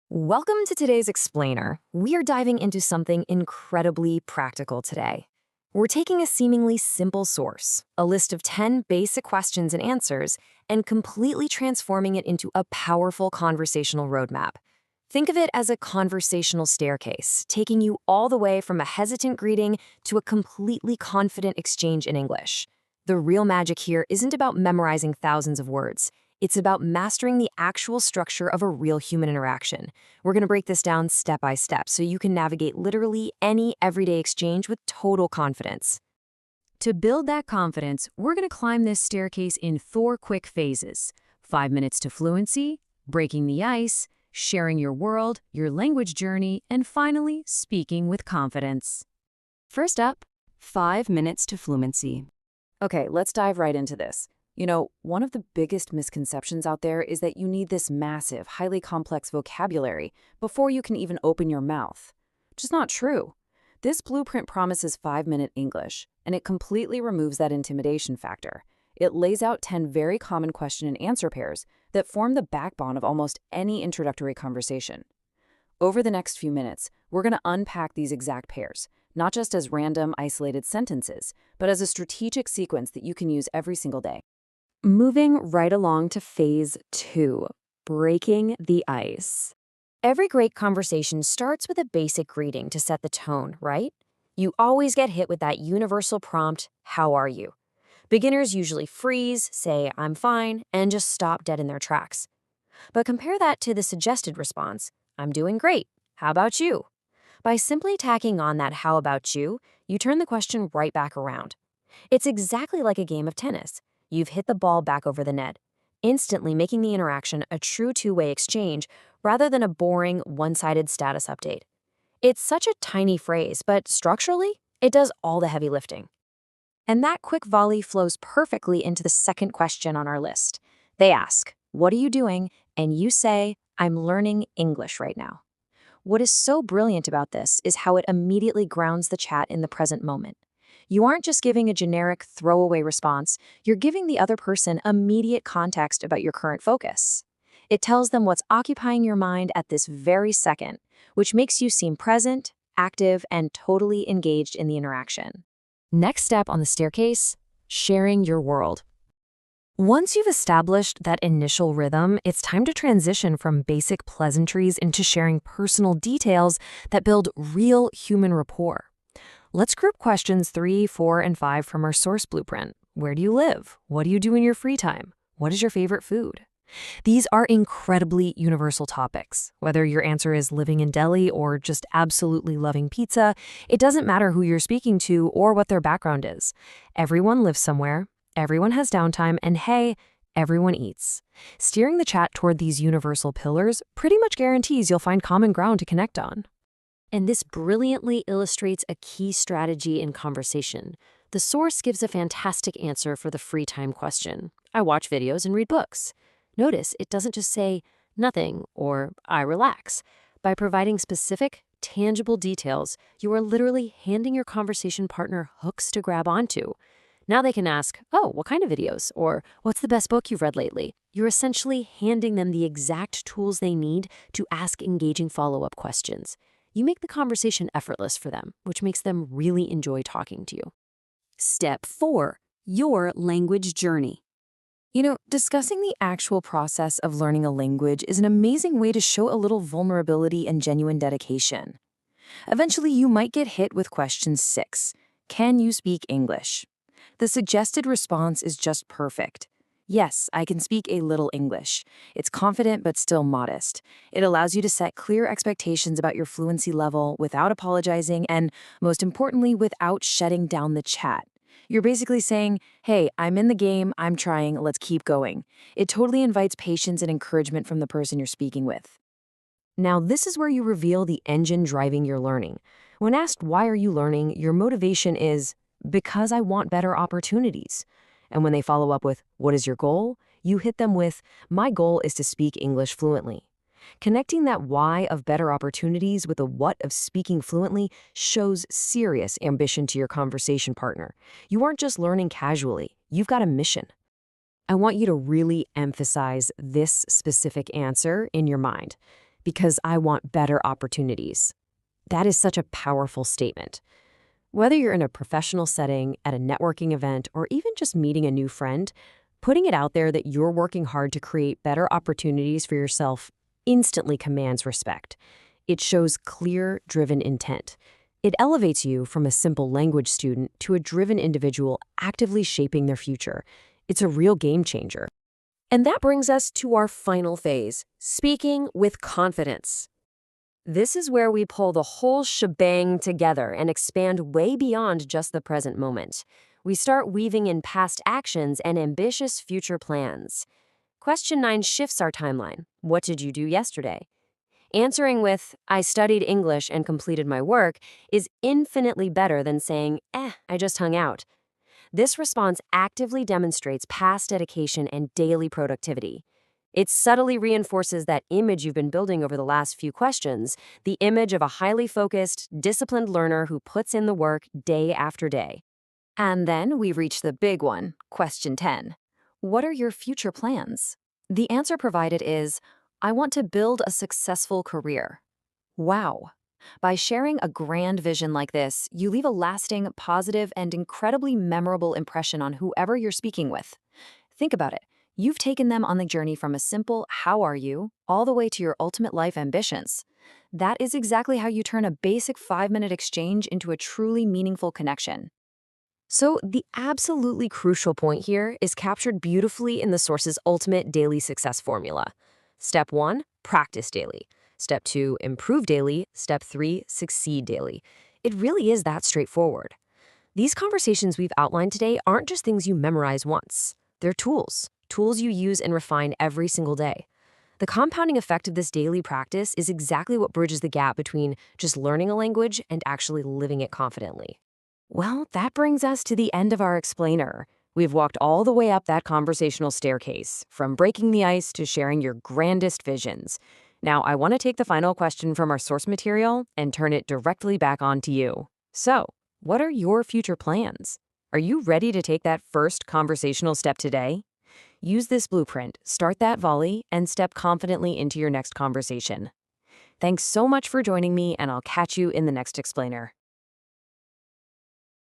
Welcome to today's Explainer. We are diving into something incredibly practical today. We're taking a seemingly simple source, a list of 10 basic questions and answers, and completely transforming it into a powerful conversational roadmap. Think of it as a conversational staircase, taking you all the way from a hesitant greeting to a completely confident exchange in English. The real magic here isn't about memorizing thousands of words. It's about mastering the actual structure of a real human interaction. We're going to break this down step by step so you can navigate literally any everyday exchange with total confidence. To build that confidence, we're going to climb this staircase in 4 quick phases: 5 minutes to fluency, breaking the ice, sharing your world, your language journey, and finally, speaking with confidence. First up, 5 minutes to fluency. Okay, let's dive right into this. One of the biggest misconceptions out there is that you need this massive, highly complex vocabulary before you can even open your mouth. Just not true. This blueprint promises 5-minute English, and it completely removes that intimidation factor. It lays out 10 very common question and answer pairs that form the backbone of almost any introductory conversation. Over the next few minutes, we're going to unpack these exact pairs, not just as random, isolated sentences, but as a strategic sequence that you can use every single day. Moving right along to phase 2, breaking the ice. Every great conversation starts with a basic greeting to set the tone, right? You always get hit with that universal prompt, "How are you?" Beginners usually freeze, say, "I'm fine," and just stop dead in their tracks. But compare that to the suggested response, "I'm doing great. How about you?" By simply tacking on that "how about you," you turn the question right back around. It's exactly like a game of tennis. You've hit the ball back over the net, instantly making the interaction a true two-way exchange rather than a boring, one-sided status update. It's such a tiny phrase, but structurally, it does all the heavy lifting. And that quick volley flows perfectly into the second question on our list. They ask, "What are you doing?" And you say, "I'm learning English right now." What is so brilliant about this is how it immediately grounds the chat in the present moment. You aren't just giving a generic throwaway response, you're giving the other person immediate context about your current focus. It tells them what's occupying your mind at this very second, which makes you seem present, active, and totally engaged in the interaction. Next step on the staircase, sharing your world. Once you've established that initial rhythm, it's time to transition from basic pleasantries into sharing personal details that build real human rapport. Let's group questions 3, 4, and 5 from our source blueprint. Where do you live? What do you do in your free time? What is your favorite food? These are incredibly universal topics. Whether your answer is living in Delhi or just absolutely loving pizza, it doesn't matter who you're speaking to or what their background is. Everyone lives somewhere, everyone has downtime, and hey, everyone eats. Steering the chat toward these universal pillars pretty much guarantees you'll find common ground to connect on. And this brilliantly illustrates a key strategy in conversation. The source gives a fantastic answer for the free time question. I watch videos and read books. Notice it doesn't just say nothing or I relax. By providing specific, tangible details, you are literally handing your conversation partner hooks to grab onto. Now they can ask, "Oh, what kind of videos?" Or "What's the best book you've read lately?" You're essentially handing them the exact tools they need to ask engaging follow-up questions. You make the conversation effortless for them, which makes them really enjoy talking to you. Step 4, your language journey. Discussing the actual process of learning a language is an amazing way to show a little vulnerability and genuine dedication. Eventually, you might get hit with question 6, "Can you speak English?" The suggested response is just perfect. "Yes, I can speak a little English." It's confident but still modest. It allows you to set clear expectations about your fluency level without apologizing and, most importantly, without shutting down the chat. You're basically saying, "Hey, I'm in the game, I'm trying, let's keep going." It totally invites patience and encouragement from the person you're speaking with. Now, this is where you reveal the engine driving your learning. When asked, "Why are you learning?" your motivation is, "Because I want better opportunities." And when they follow up with, "What is your goal?" you hit them with, "My goal is to speak English fluently." Connecting that why of better opportunities with the what of speaking fluently shows serious ambition to your conversation partner. You aren't just learning casually, you've got a mission. I want you to really emphasize this specific answer in your mind, because I want better opportunities. That is such a powerful statement. Whether you're in a professional setting, at a networking event, or even just meeting a new friend, putting it out there that you're working hard to create better opportunities for yourself instantly commands respect. It shows clear, driven intent. It elevates you from a simple language student to a driven individual actively shaping their future. It's a real game changer. And that brings us to our final phase, speaking with confidence. This is where we pull the whole shebang together and expand way beyond just the present moment. We start weaving in past actions and ambitious future plans. Question 9 shifts our timeline. What did you do yesterday? Answering with, I studied English and completed my work, is infinitely better than saying, I just hung out. This response actively demonstrates past dedication and daily productivity. It subtly reinforces that image you've been building over the last few questions, the image of a highly focused, disciplined learner who puts in the work day after day. And then we reach the big one, question 10. What are your future plans? The answer provided is, I want to build a successful career. Wow. By sharing a grand vision like this, you leave a lasting, positive, and incredibly memorable impression on whoever you're speaking with. Think about it. You've taken them on the journey from a simple, how are you, all the way to your ultimate life ambitions. That is exactly how you turn a basic 5-minute exchange into a truly meaningful connection. So the absolutely crucial point here is captured beautifully in the source's ultimate daily success formula. Step 1, practice daily. Step 2, improve daily. Step 3, succeed daily. It really is that straightforward. These conversations we've outlined today aren't just things you memorize once. They're tools you use and refine every single day. The compounding effect of this daily practice is exactly what bridges the gap between just learning a language and actually living it confidently. Well, that brings us to the end of our explainer. We've walked all the way up that conversational staircase, from breaking the ice to sharing your grandest visions. Now, I want to take the final question from our source material and turn it directly back on to you. So, what are your future plans? Are you ready to take that first conversational step today? Use this blueprint, start that volley, and step confidently into your next conversation. Thanks so much for joining me, and I'll catch you in the next explainer.